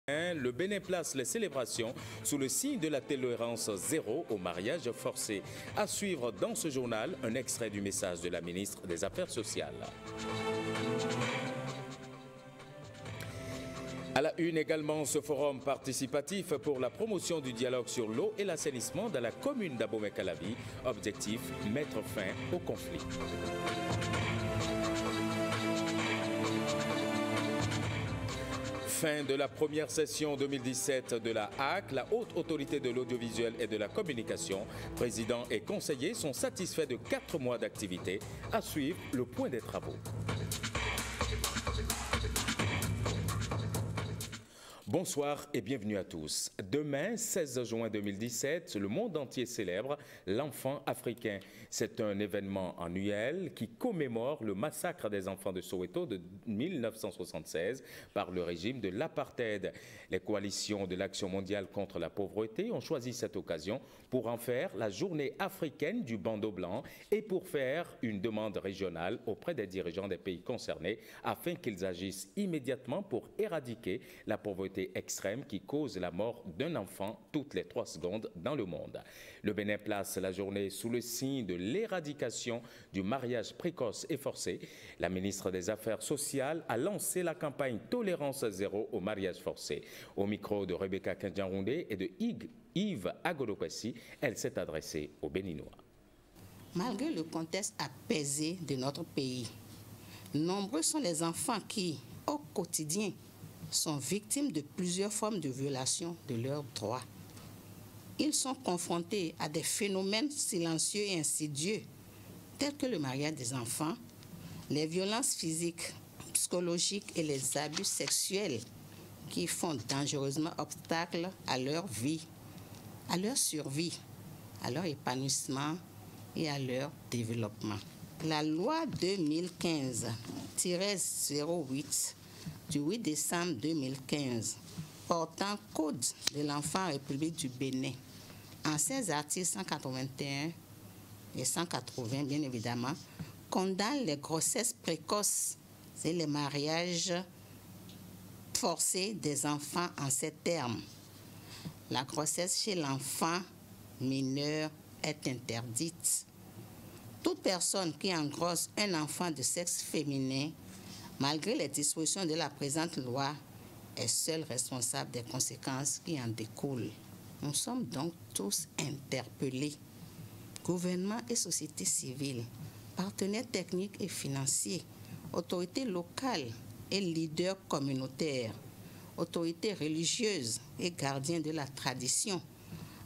Le Bénin place les célébrations sous le signe de la tolérance zéro au mariage forcé. À suivre dans ce journal, un extrait du message de la ministre des Affaires sociales. À la une également, ce forum participatif pour la promotion du dialogue sur l'eau et l'assainissement dans la commune d'Abomey-Calavi. Objectif, mettre fin au conflit. Fin de la première session 2017 de la HAC, la Haute Autorité de l'Audiovisuel et de la Communication. Président et conseillers sont satisfaits de 4 mois d'activité. À suivre le point des travaux. Bonsoir et bienvenue à tous. Demain, 16 juin 2017, le monde entier célèbre l'enfant africain. C'est un événement annuel qui commémore le massacre des enfants de Soweto de 1976 par le régime de l'apartheid. Les coalitions de l'Action mondiale contre la pauvreté ont choisi cette occasion pour en faire la journée africaine du bandeau blanc et pour faire une demande régionale auprès des dirigeants des pays concernés afin qu'ils agissent immédiatement pour éradiquer la pauvreté extrême qui cause la mort d'un enfant toutes les 3 secondes dans le monde. Le Bénin place la journée sous le signe de l'éradication du mariage précoce et forcé. La ministre des Affaires sociales a lancé la campagne Tolérance zéro au mariage forcé. Au micro de Rebecca Kendjanroundé et de Yves Agolokwesi, elle s'est adressée aux Béninois. Malgré le contexte apaisé de notre pays, nombreux sont les enfants qui, au quotidien, sont victimes de plusieurs formes de violation de leurs droits. Ils sont confrontés à des phénomènes silencieux et insidieux, tels que le mariage des enfants, les violences physiques, psychologiques et les abus sexuels qui font dangereusement obstacle à leur vie, à leur survie, à leur épanouissement et à leur développement. La loi 2015-08 du 8 décembre 2015 portant Code de l'enfant en République du Bénin, en ses articles 181 et 180 bien évidemment, condamne les grossesses précoces et les mariages forcés des enfants en ces termes. La grossesse chez l'enfant mineur est interdite. Toute personne qui engrosse un enfant de sexe féminin, malgré les dispositions de la présente loi, est seule responsable des conséquences qui en découlent. Nous sommes donc tous interpellés, gouvernement et société civile, partenaires techniques et financiers, autorités locales et leaders communautaires, autorités religieuses et gardiens de la tradition,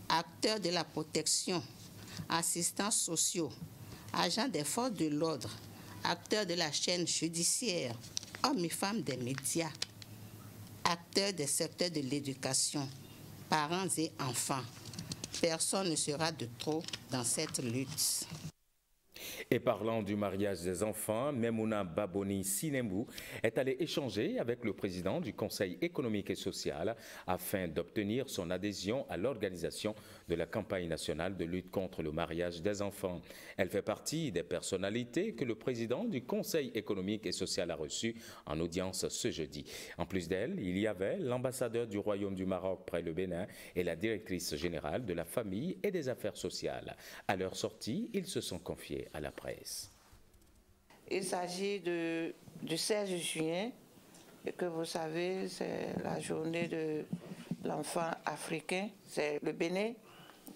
acteurs de la protection, assistants sociaux, agents des forces de l'ordre, acteurs de la chaîne judiciaire, hommes et femmes des médias, acteurs des secteurs de l'éducation, parents et enfants. Personne ne sera de trop dans cette lutte. Et parlant du mariage des enfants, Memouna Baboni Sinembu est allée échanger avec le président du Conseil économique et social afin d'obtenir son adhésion à l'organisation de la campagne nationale de lutte contre le mariage des enfants. Elle fait partie des personnalités que le président du Conseil économique et social a reçues en audience ce jeudi. En plus d'elle, il y avait l'ambassadeur du Royaume du Maroc près le Bénin et la directrice générale de la famille et des affaires sociales. À leur sortie, ils se sont confiés à la presse. Il s'agit du 16 juin, et que vous savez, c'est la journée de l'enfant africain. C'est le Bénin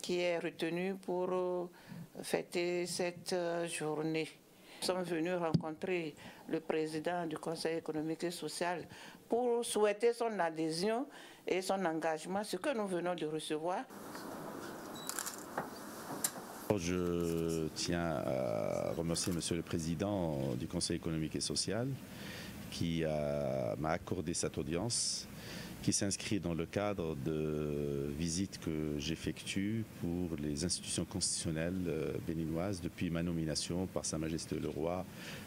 qui est retenu pour fêter cette journée. Nous sommes venus rencontrer le président du Conseil économique et social pour souhaiter son adhésion et son engagement, ce que nous venons de recevoir. Je tiens à remercier Monsieur le Président du Conseil économique et social qui m'a accordé cette audience qui s'inscrit dans le cadre de visites que j'effectue pour les institutions constitutionnelles béninoises depuis ma nomination par Sa Majesté le Roi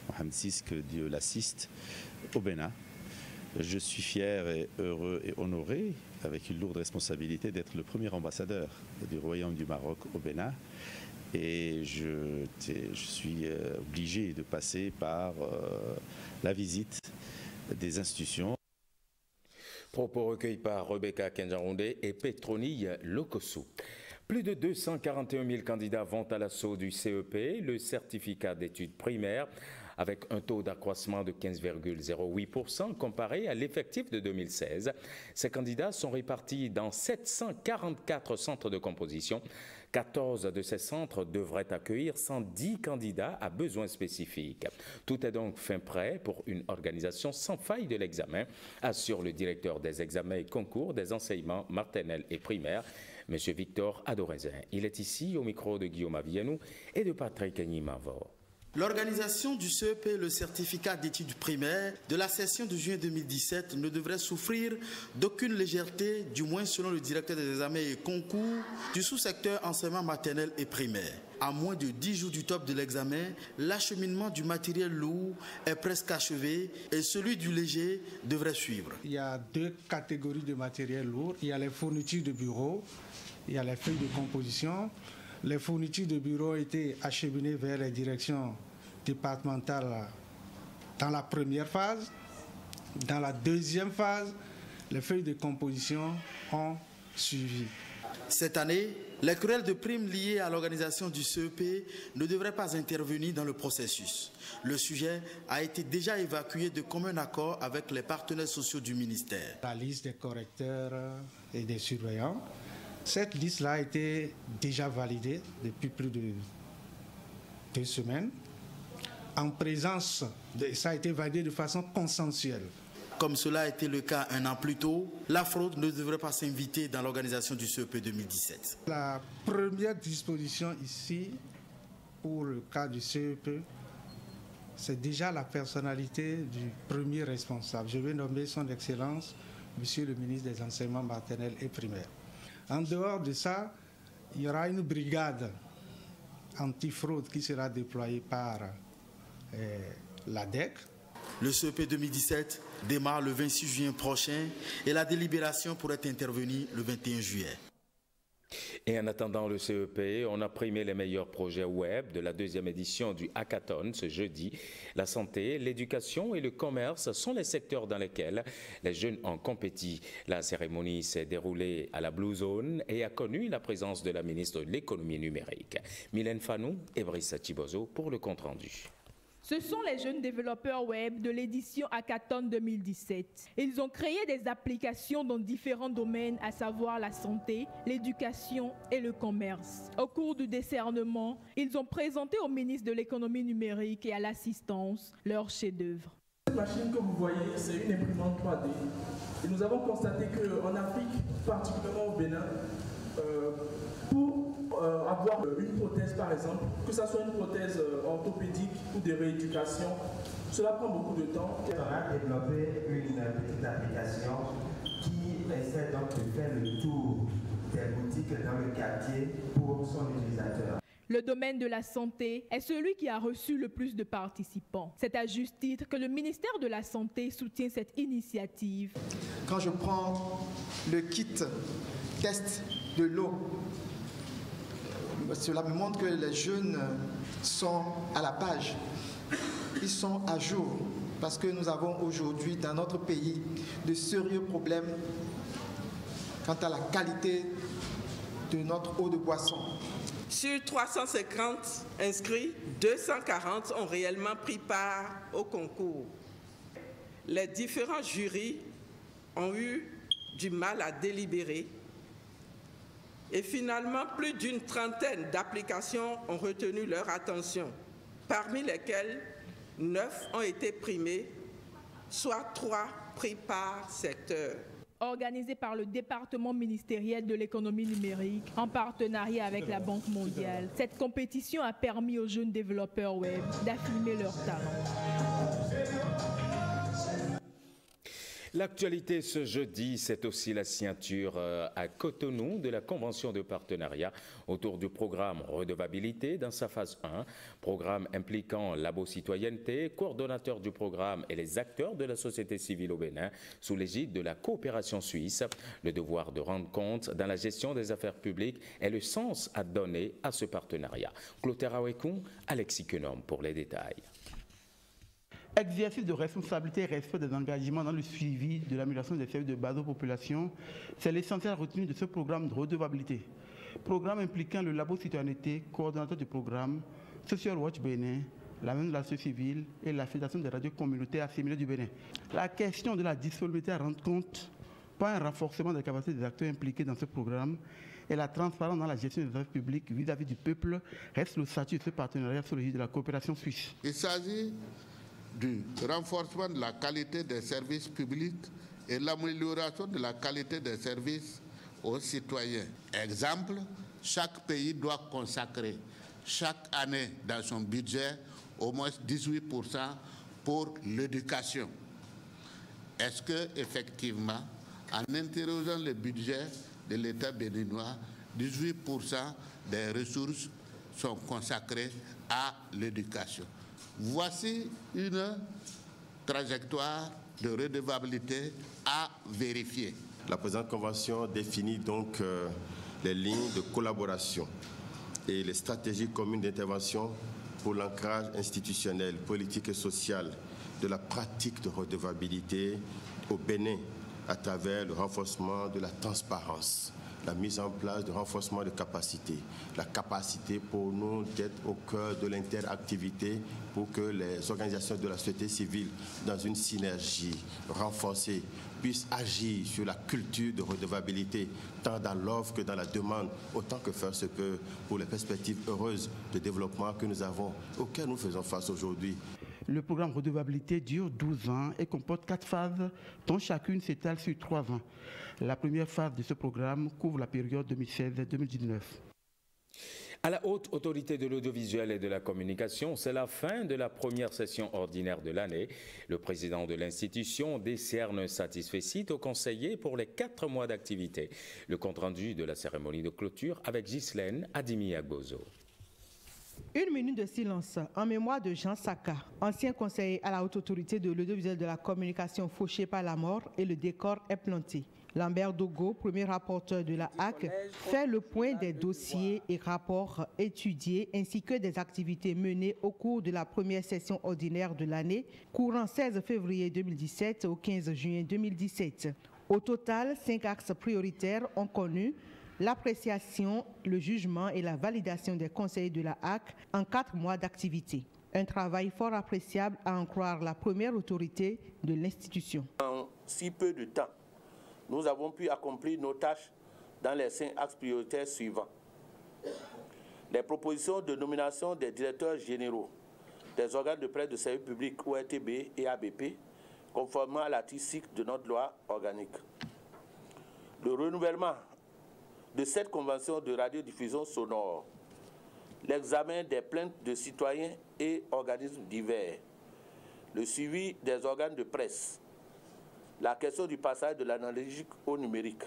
Mohamed VI, que Dieu l'assiste, au Bénin. Je suis fier et heureux et honoré, avec une lourde responsabilité, d'être le premier ambassadeur du Royaume du Maroc au Bénin. Et je suis obligé de passer par la visite des institutions. Propos recueillis par Rebecca Kenjaronde et Petronille Lokosu. Plus de 241 000 candidats vont à l'assaut du CEP, le certificat d'études primaires, avec un taux d'accroissement de 15,08% comparé à l'effectif de 2016. Ces candidats sont répartis dans 744 centres de composition. 14 de ces centres devraient accueillir 110 candidats à besoins spécifiques. Tout est donc fin prêt pour une organisation sans faille de l'examen, assure le directeur des examens et concours des enseignements maternels et primaires, M. Victor Adorezin. Il est ici au micro de Guillaume Avienou et de Patrick Nymavor. L'organisation du CEP, le certificat d'études primaires, de la session de juin 2017 ne devrait souffrir d'aucune légèreté, du moins selon le directeur des examens et concours du sous-secteur enseignement maternel et primaire. À moins de 10 jours du top de l'examen, l'acheminement du matériel lourd est presque achevé et celui du léger devrait suivre. Il y a deux catégories de matériel lourd. Il y a les fournitures de bureau, il y a les feuilles de composition. Les fournitures de bureau ont été acheminées vers les directions départementales dans la première phase. Dans la deuxième phase, les feuilles de composition ont suivi. Cette année, les querelles de primes liées à l'organisation du CEP ne devraient pas intervenir dans le processus. Le sujet a été déjà évacué de commun accord avec les partenaires sociaux du ministère. La liste des correcteurs et des surveillants. Cette liste-là a été déjà validée depuis plus de 2 semaines. En présence, ça a été validé de façon consensuelle. Comme cela a été le cas un an plus tôt, la fraude ne devrait pas s'inviter dans l'organisation du CEP 2017. La première disposition ici, pour le cas du CEP, c'est déjà la personnalité du premier responsable. Je vais nommer son Excellence, Monsieur le ministre des Enseignements maternels et primaires. En dehors de ça, il y aura une brigade anti-fraude qui sera déployée par l'ADEC. Le CEP 2017 démarre le 26 juin prochain et la délibération pourrait intervenir le 21 juillet. Et en attendant le CEP, on a primé les meilleurs projets web de la 2e édition du Hackathon ce jeudi. La santé, l'éducation et le commerce sont les secteurs dans lesquels les jeunes ont compétit. La cérémonie s'est déroulée à la Blue Zone et a connu la présence de la ministre de l'économie numérique. Mylène Fanou et Brice Chibozo pour le compte-rendu. Ce sont les jeunes développeurs web de l'édition Hackathon 2017. Ils ont créé des applications dans différents domaines, à savoir la santé, l'éducation et le commerce. Au cours du décernement, ils ont présenté au ministre de l'économie numérique et à l'assistance leur chef-d'œuvre. Cette machine que vous voyez, c'est une imprimante 3D. Et nous avons constaté qu'en Afrique, particulièrement au Bénin, pour avoir une prothèse par exemple, que ce soit une prothèse orthopédique ou de rééducation, cela prend beaucoup de temps. On a développé une petite application qui essaie donc de faire le tour des boutiques dans le quartier pour son utilisateur. Le domaine de la santé est celui qui a reçu le plus de participants. C'est à juste titre que le ministère de la Santé soutient cette initiative. Quand je prends le kit test de l'eau, cela me montre que les jeunes sont à la page, ils sont à jour, parce que nous avons aujourd'hui dans notre pays de sérieux problèmes quant à la qualité de notre eau de boisson. Sur 350 inscrits, 240 ont réellement pris part au concours. Les différents jurys ont eu du mal à délibérer. Et finalement, plus d'une trentaine d'applications ont retenu leur attention, parmi lesquelles 9 ont été primées, soit 3 pris par secteur. Organisé par le département ministériel de l'économie numérique en partenariat avec la Banque mondiale, cette compétition a permis aux jeunes développeurs web d'affirmer leurs talents. L'actualité ce jeudi, c'est aussi la signature à Cotonou de la convention de partenariat autour du programme Redevabilité dans sa phase 1, programme impliquant Labo Citoyenneté, coordonnateur du programme et les acteurs de la société civile au Bénin sous l'égide de la coopération suisse. Le devoir de rendre compte dans la gestion des affaires publiques est le sens à donner à ce partenariat. Clotaire Awekoum, Alexis Kenom pour les détails. Exercice de responsabilité et respect des engagements dans le suivi de l'amélioration des services de base aux populations, c'est l'essentiel retenu de ce programme de redevabilité. Programme impliquant le Labo Citoyenneté, coordonnateur du programme, Social Watch Bénin, la même de la société civile et la Fédération des radios communautaires assimilées du Bénin. La question de la disponibilité à rendre compte, pas un renforcement des capacités des acteurs impliqués dans ce programme, et la transparence dans la gestion des affaires publiques vis-à-vis du peuple reste le statut de ce partenariat sur le registre de la coopération suisse. Il s'agit du renforcement de la qualité des services publics et l'amélioration de la qualité des services aux citoyens. Exemple, chaque pays doit consacrer chaque année dans son budget au moins 18% pour l'éducation. Est-ce que effectivement, en interrogeant le budget de l'État béninois, 18% des ressources sont consacrées à l'éducation? Voici une trajectoire de redevabilité à vérifier. La présente convention définit donc les lignes de collaboration et les stratégies communes d'intervention pour l'ancrage institutionnel, politique et social de la pratique de redevabilité au Bénin à travers le renforcement de la transparence, la mise en place de renforcement de capacités, la capacité pour nous d'être au cœur de l'interactivité pour que les organisations de la société civile, dans une synergie renforcée, puissent agir sur la culture de redevabilité, tant dans l'offre que dans la demande, autant que faire se peut pour les perspectives heureuses de développement que nous avons, auxquelles nous faisons face aujourd'hui. Le programme redevabilité dure 12 ans et comporte 4 phases, dont chacune s'étale sur 3 ans. La première phase de ce programme couvre la période 2016-2019. À la Haute Autorité de l'Audiovisuel et de la Communication, c'est la fin de la première session ordinaire de l'année. Le président de l'institution décerne un satisfecit aux conseillers pour les 4 mois d'activité. Le compte-rendu de la cérémonie de clôture avec Ghislaine Adimi-Agbozo. Une minute de silence en mémoire de Jean Saka, ancien conseiller à la Haute Autorité de l'Audiovisuel de la Communication fauché par la mort, et le décor est planté. Lambert Dogo, premier rapporteur de la HAC, fait le point des dossiers et rapports étudiés ainsi que des activités menées au cours de la première session ordinaire de l'année, courant 16 février 2017 au 15 juin 2017. Au total, 5 axes prioritaires ont connu l'appréciation, le jugement et la validation des conseillers de la HAC en 4 mois d'activité. Un travail fort appréciable à en croire la première autorité de l'institution. En si peu de temps, nous avons pu accomplir nos tâches dans les 5 axes prioritaires suivants. Les propositions de nomination des directeurs généraux des organes de presse de service public ORTB et ABP, conformément à l'article 6 de notre loi organique. Le renouvellement de cette convention de radiodiffusion sonore, l'examen des plaintes de citoyens et organismes divers, le suivi des organes de presse, la question du passage de l'analogique au numérique.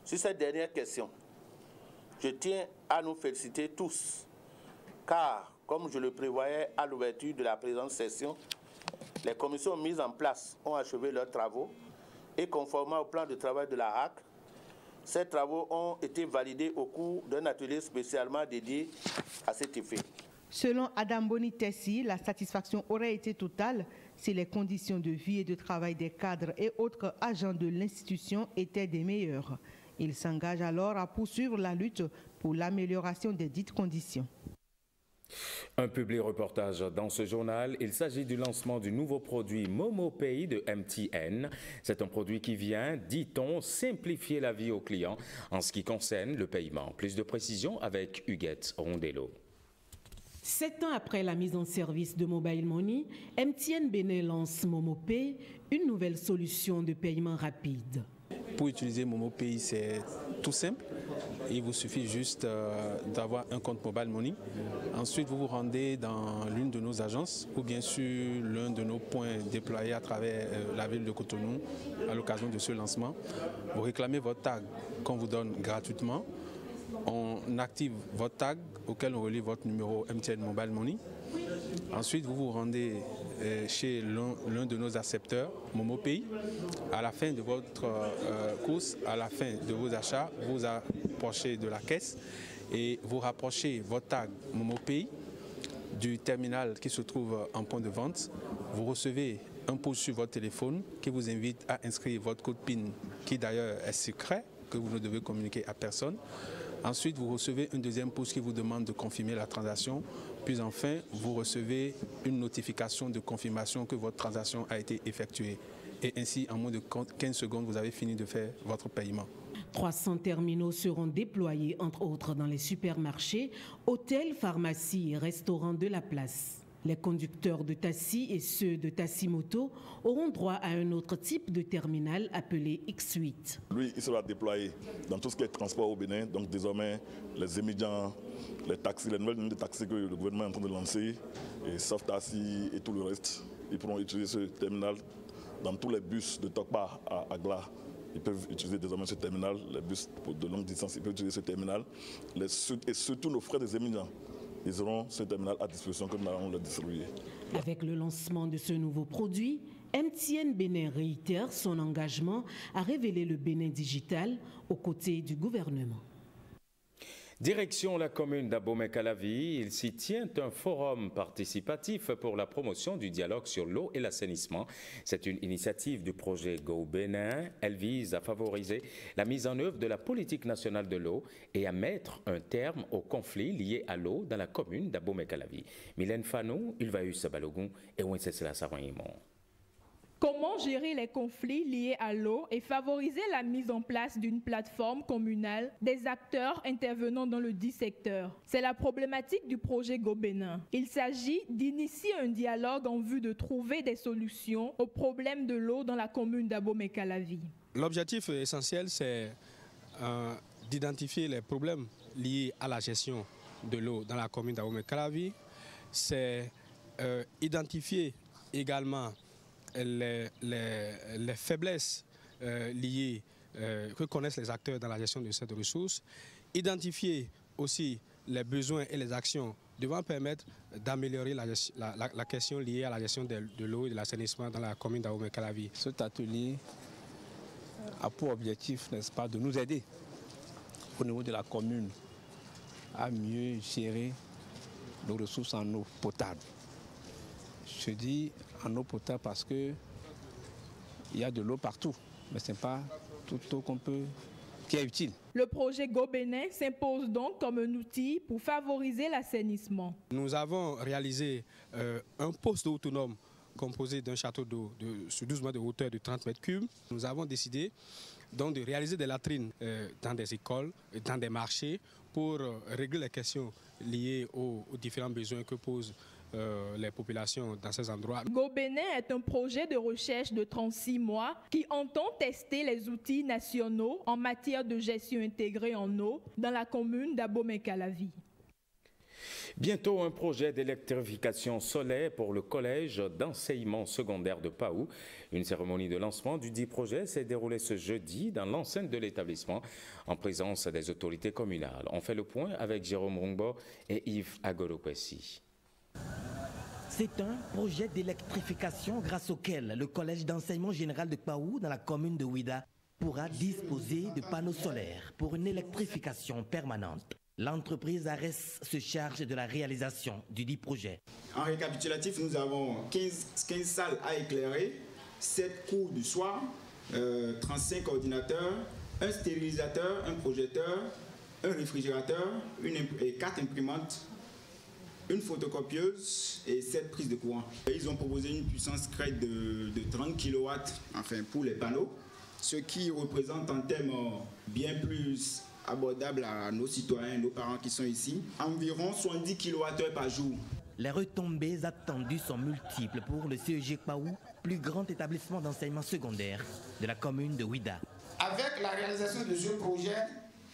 Sur cette dernière question, je tiens à nous féliciter tous, car, comme je le prévoyais à l'ouverture de la présente session, les commissions mises en place ont achevé leurs travaux et conformément au plan de travail de la HAC, ces travaux ont été validés au cours d'un atelier spécialement dédié à cet effet. Selon Adam Bonitessi, la satisfaction aurait été totale si les conditions de vie et de travail des cadres et autres agents de l'institution étaient des meilleures. Il s'engage alors à poursuivre la lutte pour l'amélioration des dites conditions. Un public reportage dans ce journal. Il s'agit du lancement du nouveau produit MomoPay de MTN. C'est un produit qui vient, dit-on, simplifier la vie aux clients en ce qui concerne le paiement. Plus de précisions avec Huguette Rondello. 7 ans après la mise en service de Mobile Money, MTN Bénin lance MomoPay, une nouvelle solution de paiement rapide. Pour utiliser MomoPay, c'est tout simple. Il vous suffit juste d'avoir un compte Mobile Money. Ensuite, vous vous rendez dans l'une de nos agences ou bien sûr l'un de nos points déployés à travers la ville de Cotonou à l'occasion de ce lancement. Vous réclamez votre tag qu'on vous donne gratuitement. On active votre tag auquel on relie votre numéro MTN Mobile Money. Ensuite, vous vous rendez chez l'un de nos accepteurs, MomoPay. À la fin de votre course, à la fin de vos achats, vous approchez de la caisse et vous rapprochez votre tag MomoPay du terminal qui se trouve en point de vente, vous recevez un post sur votre téléphone qui vous invite à inscrire votre code PIN, qui d'ailleurs est secret, que vous ne devez communiquer à personne. Ensuite, vous recevez un deuxième post qui vous demande de confirmer la transaction. Puis enfin, vous recevez une notification de confirmation que votre transaction a été effectuée. Et ainsi, en moins de 15 secondes, vous avez fini de faire votre paiement. 300 terminaux seront déployés, entre autres, dans les supermarchés, hôtels, pharmacies et restaurants de la place. Les conducteurs de taxi et ceux de taxi-moto auront droit à un autre type de terminal appelé X8. Lui, il sera déployé dans tout ce qui est transport au Bénin. Donc désormais, les émigrants, les taxis, les nouvelles lignes de taxis que le gouvernement est en train de lancer, et Soft Taxi et tout le reste, ils pourront utiliser ce terminal dans tous les bus de Tokpa à Gla. Ils peuvent utiliser désormais ce terminal, les bus de longue distance, ils peuvent utiliser ce terminal. Et surtout nos frères des émigrants, ils auront ce terminal à disposition que nous allons le distribuer. Avec le lancement de ce nouveau produit, MTN Bénin réitère son engagement à révéler le Bénin digital aux côtés du gouvernement. Direction la commune d'Abomey-Calavi, il s'y tient un forum participatif pour la promotion du dialogue sur l'eau et l'assainissement. C'est une initiative du projet Go Bénin. Elle vise à favoriser la mise en œuvre de la politique nationale de l'eau et à mettre un terme aux conflits liés à l'eau dans la commune d'Abomey-Calavi. Mylène Fanou, Ulvaeus Balogun et Wenceslas Saroyimon. Comment gérer les conflits liés à l'eau et favoriser la mise en place d'une plateforme communale des acteurs intervenant dans le dit secteur? C'est la problématique du projet Go Bénin. Il s'agit d'initier un dialogue en vue de trouver des solutions aux problèmes de l'eau dans la commune d'Abomey-Calavi. L'objectif essentiel, c'est d'identifier les problèmes liés à la gestion de l'eau dans la commune d'Abomey-Calavi. C'est identifier également les faiblesses liées que connaissent les acteurs dans la gestion de cette ressource, identifier aussi les besoins et les actions devant permettre d'améliorer la question liée à la gestion de l'eau et de l'assainissement dans la commune d'Abomey-Calavi. Cet atelier a pour objectif, n'est-ce pas, de nous aider au niveau de la commune à mieux gérer nos ressources en eau potable. Je dis en eau potable parce qu'il y a de l'eau partout, mais ce n'est pas toute eau qui est utile. Le projet Go Bénin s'impose donc comme un outil pour favoriser l'assainissement. Nous avons réalisé un poste d'eau autonome composé d'un château d'eau sur 12 mètres de hauteur de 30 mètres cubes. Nous avons décidé donc de réaliser des latrines dans des écoles, dans des marchés, pour régler les questions liées aux différents besoins que posent les populations dans ces endroits. Go Bénin est un projet de recherche de 36 mois qui entend tester les outils nationaux en matière de gestion intégrée en eau dans la commune d'Abomey-Calavi. Bientôt un projet d'électrification solaire pour le collège d'enseignement secondaire de Paou. Une cérémonie de lancement du dit projet s'est déroulée ce jeudi dans l'enceinte de l'établissement en présence des autorités communales. On fait le point avec Jérôme Rungbo et Yves Agolopessi. C'est un projet d'électrification grâce auquel le collège d'enseignement général de Paou dans la commune de Ouida pourra disposer de panneaux solaires pour une électrification permanente. L'entreprise ARES se charge de la réalisation du dit projet. En récapitulatif, nous avons 15 salles à éclairer, 7 cours du soir, 35 ordinateurs, un stérilisateur, un projecteur, un réfrigérateur, 4 imprimantes, une photocopieuse et 7 prises de courant. Ils ont proposé une puissance crête de 30 kW pour les panneaux, ce qui représente en termes bien plus abordable à nos citoyens, nos parents qui sont ici, environ 70 kWh par jour. Les retombées attendues sont multiples pour le CEG Paou, plus grand établissement d'enseignement secondaire de la commune de Ouida. Avec la réalisation de ce projet,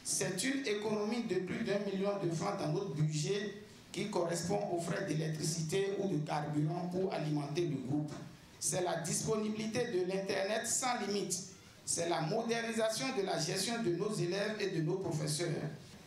c'est une économie de plus d'1 million de francs dans notre budget qui correspond aux frais d'électricité ou de carburant pour alimenter le groupe. C'est la disponibilité de l'Internet sans limite. C'est la modernisation de la gestion de nos élèves et de nos professeurs.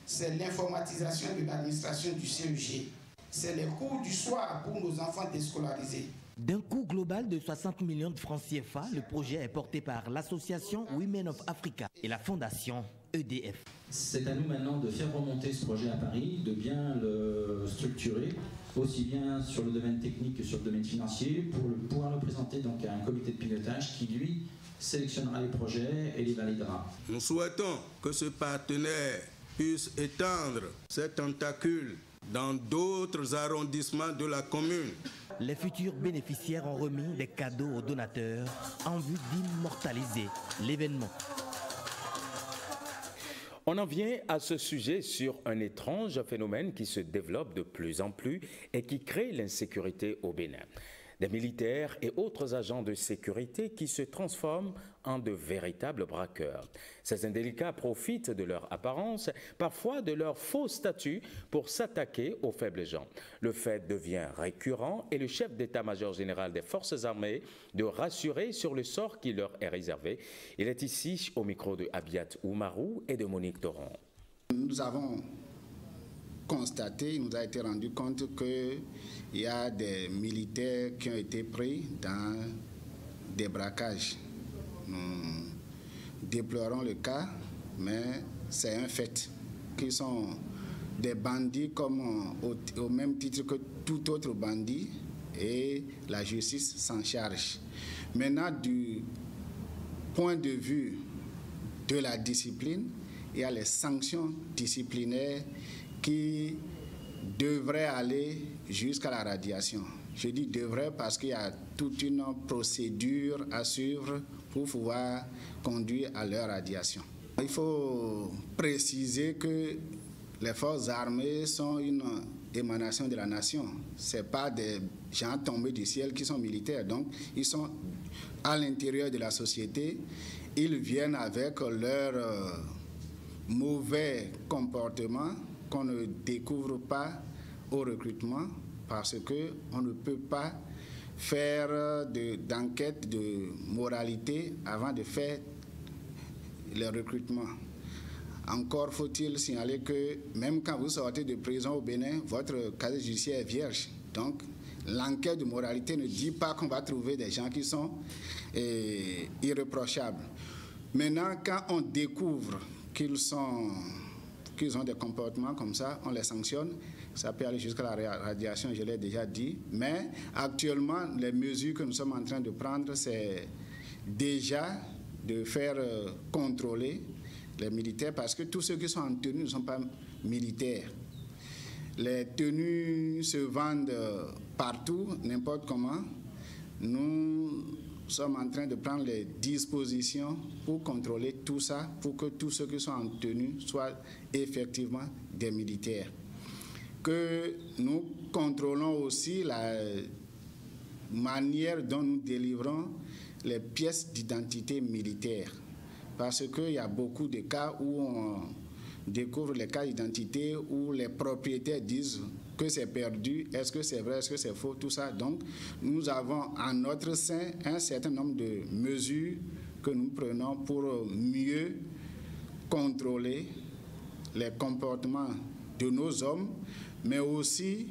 C'est l'informatisation de l'administration du CEG. C'est les cours du soir pour nos enfants déscolarisés. D'un coût global de 60 millions de francs CFA, le projet est porté par l'association Women of Africa et la fondation EDF. C'est à nous maintenant de faire remonter ce projet à Paris, de bien le structurer aussi bien sur le domaine technique que sur le domaine financier, pour pouvoir le présenter donc à un comité de pilotage qui, lui, sélectionnera les projets et les validera. Nous souhaitons que ce partenaire puisse étendre ses tentacules dans d'autres arrondissements de la commune. Les futurs bénéficiaires ont remis des cadeaux aux donateurs en vue d'immortaliser l'événement. On en vient à ce sujet sur un étrange phénomène qui se développe de plus en plus et qui crée l'insécurité au Bénin. Des militaires et autres agents de sécurité qui se transforment en de véritables braqueurs. Ces indélicats profitent de leur apparence, parfois de leur faux statut, pour s'attaquer aux faibles gens. Le fait devient récurrent et le chef d'état-major général des forces armées de rassurer sur le sort qui leur est réservé. Il est ici au micro de Abiat Oumarou et de Monique Doron. Nous avons constaté, il nous a été rendu compte qu'il y a des militaires qui ont été pris dans des braquages. Nous déplorons le cas, mais c'est un fait qu'ils sont des bandits comme au même titre que tout autre bandit et la justice s'en charge. Maintenant, du point de vue de la discipline, il y a les sanctions disciplinaires qui devrait aller jusqu'à la radiation. Je dis devrait parce qu'il y a toute une procédure à suivre pour pouvoir conduire à leur radiation. Il faut préciser que les forces armées sont une émanation de la nation. Ce n'est pas des gens tombés du ciel qui sont militaires. Donc, ils sont à l'intérieur de la société. Ils viennent avec leur mauvais comportement qu'on ne découvre pas au recrutement parce qu'on ne peut pas faire d'enquête de moralité avant de faire le recrutement. Encore faut-il signaler que même quand vous sortez de prison au Bénin, votre casier judiciaire est vierge. Donc l'enquête de moralité ne dit pas qu'on va trouver des gens qui sont irréprochables. Maintenant, quand on découvre qu'ils ont des comportements comme ça, on les sanctionne. Ça peut aller jusqu'à la radiation, je l'ai déjà dit. Mais actuellement, les mesures que nous sommes en train de prendre, c'est déjà de faire contrôler les militaires parce que tous ceux qui sont en tenue ne sont pas militaires. Les tenues se vendent partout, n'importe comment. Nous sommes en train de prendre les dispositions pour contrôler tout ça, pour que tous ceux qui sont en tenue soient effectivement des militaires. Que nous contrôlons aussi la manière dont nous délivrons les pièces d'identité militaire. Parce qu'il y a beaucoup de cas où on découvre les cas d'identité où les propriétaires disent que c'est perdu, est-ce que c'est vrai, est-ce que c'est faux, tout ça. Donc, nous avons en notre sein un certain nombre de mesures que nous prenons pour mieux contrôler les comportements de nos hommes, mais aussi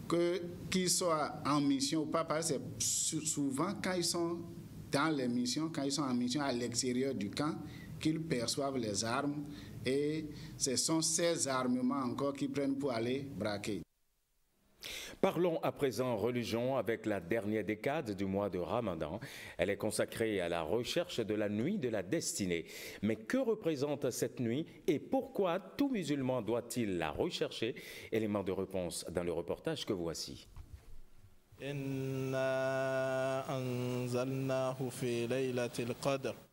qu'ils soient en mission ou pas, parce que souvent, quand ils sont dans les missions, quand ils sont en mission à l'extérieur du camp, qu'ils perçoivent les armes et ce sont ces armements encore qu'ils prennent pour aller braquer. Parlons à présent religion avec la dernière décade du mois de Ramadan. Elle est consacrée à la recherche de la nuit de la destinée. Mais que représente cette nuit et pourquoi tout musulman doit-il la rechercher? Élément de réponse dans le reportage que voici.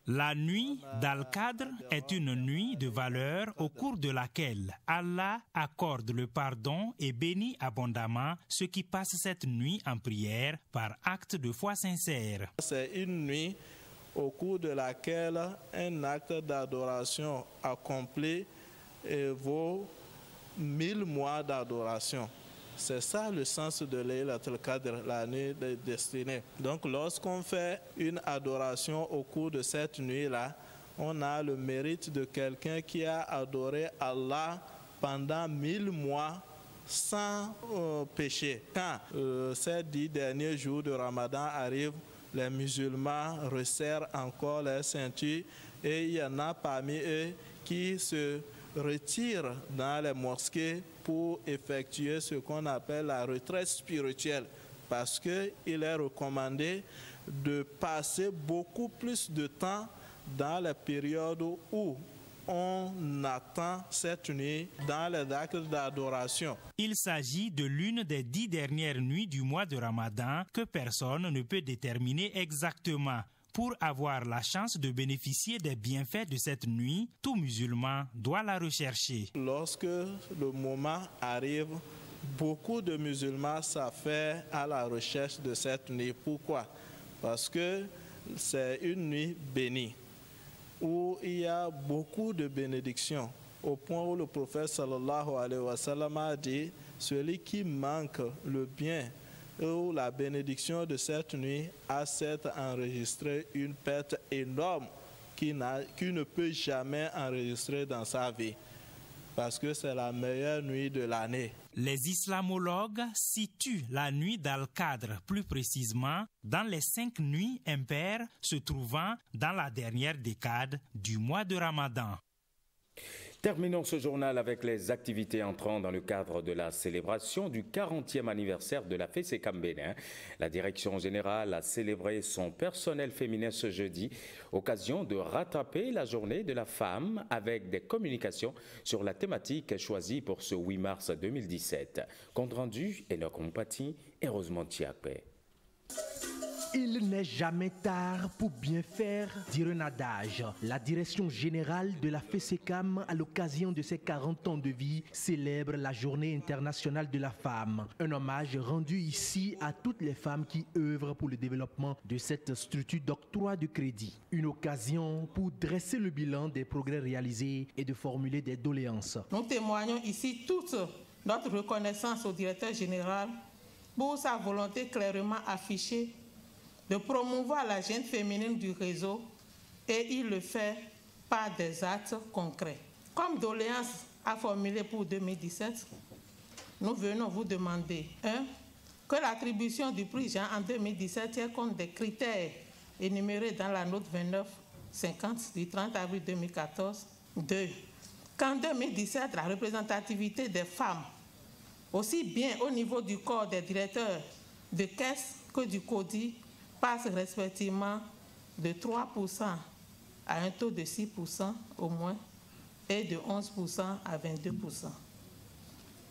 La nuit d'Al-Qadr est une nuit de valeur au cours de laquelle Allah accorde le pardon et bénit abondamment ceux qui passent cette nuit en prière par acte de foi sincère. C'est une nuit au cours de laquelle un acte d'adoration accompli vaut 1000 mois d'adoration. C'est ça le sens de Laylatul Qadr, la nuit de destinée. Donc lorsqu'on fait une adoration au cours de cette nuit-là, on a le mérite de quelqu'un qui a adoré Allah pendant 1000 mois sans péché. Quand ces 10 derniers jours de Ramadan arrivent, les musulmans resserrent encore leurs ceintures et il y en a parmi eux qui se retirent dans les mosquées pour effectuer ce qu'on appelle la retraite spirituelle, parce qu'il est recommandé de passer beaucoup plus de temps dans les périodes où on attend cette nuit dans les actes d'adoration. Il s'agit de l'une des 10 dernières nuits du mois de Ramadan que personne ne peut déterminer exactement. Pour avoir la chance de bénéficier des bienfaits de cette nuit, tout musulman doit la rechercher. Lorsque le moment arrive, beaucoup de musulmans s'affairent à la recherche de cette nuit. Pourquoi? Parce que c'est une nuit bénie, où il y a beaucoup de bénédictions, au point où le prophète sallallahu alayhi wa sallam a dit, celui qui manque le bien ou la bénédiction de cette nuit a certes enregistré une perte énorme qu'il ne peut jamais enregistrer dans sa vie, parce que c'est la meilleure nuit de l'année. Les islamologues situent la nuit d'Al-Qadr, plus précisément, dans les 5 nuits impaires se trouvant dans la dernière décade du mois de Ramadan. Terminons ce journal avec les activités entrant dans le cadre de la célébration du 40e anniversaire de la FESECAM Bénin. La direction générale a célébré son personnel féminin ce jeudi, occasion de rattraper la journée de la femme avec des communications sur la thématique choisie pour ce 8 mars 2017. Compte rendu, Enoch Compati et Rosemont Tiakpe. Il n'est jamais tard pour bien faire, dire un adage. La direction générale de la FESECAM, à l'occasion de ses 40 ans de vie, célèbre la Journée internationale de la femme. Un hommage rendu ici à toutes les femmes qui œuvrent pour le développement de cette structure d'octroi de crédit. Une occasion pour dresser le bilan des progrès réalisés et de formuler des doléances. Nous témoignons ici toute notre reconnaissance au directeur général pour sa volonté clairement affichée de promouvoir la gente féminine du réseau, et il le fait par des actes concrets. Comme doléance à formuler pour 2017, nous venons vous demander 1. Que l'attribution du prix Jean en 2017 tient compte des critères énumérés dans la note 2950 du 30 avril 2014. 2. Qu'en 2017, la représentativité des femmes, aussi bien au niveau du corps des directeurs de caisse que du CODI, passe respectivement de 3% à un taux de 6% au moins et de 11% à 22%.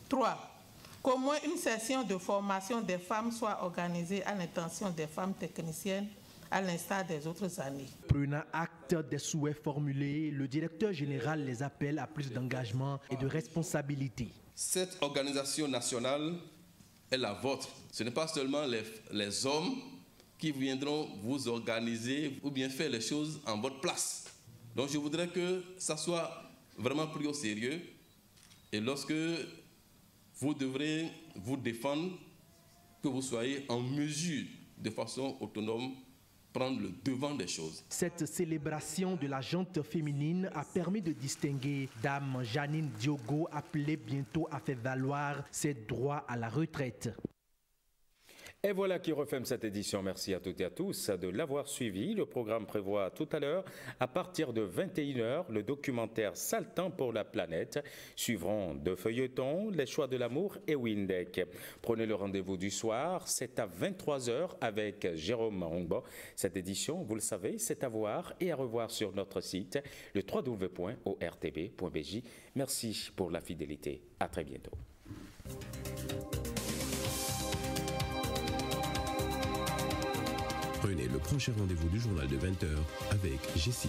3. Qu'au moins une session de formation des femmes soit organisée à l'intention des femmes techniciennes à l'instar des autres années. Prenant acte des souhaits formulés, le directeur général les appelle à plus d'engagement et de responsabilité. Cette organisation nationale est la vôtre. Ce n'est pas seulement les hommes qui viendront vous organiser ou bien faire les choses en votre place. Donc je voudrais que ça soit vraiment pris au sérieux, et lorsque vous devrez vous défendre, que vous soyez en mesure de façon autonome prendre le devant des choses. Cette célébration de la gente féminine a permis de distinguer Dame Janine Diogo, appelée bientôt à faire valoir ses droits à la retraite. Et voilà qui referme cette édition. Merci à toutes et à tous de l'avoir suivi. Le programme prévoit tout à l'heure, à partir de 21h, le documentaire Sale temps pour la planète. Suivront 2 feuilletons, Les choix de l'amour et Windek. Prenez le rendez-vous du soir, c'est à 23h avec Jérôme Hongbo. Cette édition, vous le savez, c'est à voir et à revoir sur notre site, le www.ortb.bj. Merci pour la fidélité. À très bientôt. Prenez le prochain rendez-vous du journal de 20h avec G6.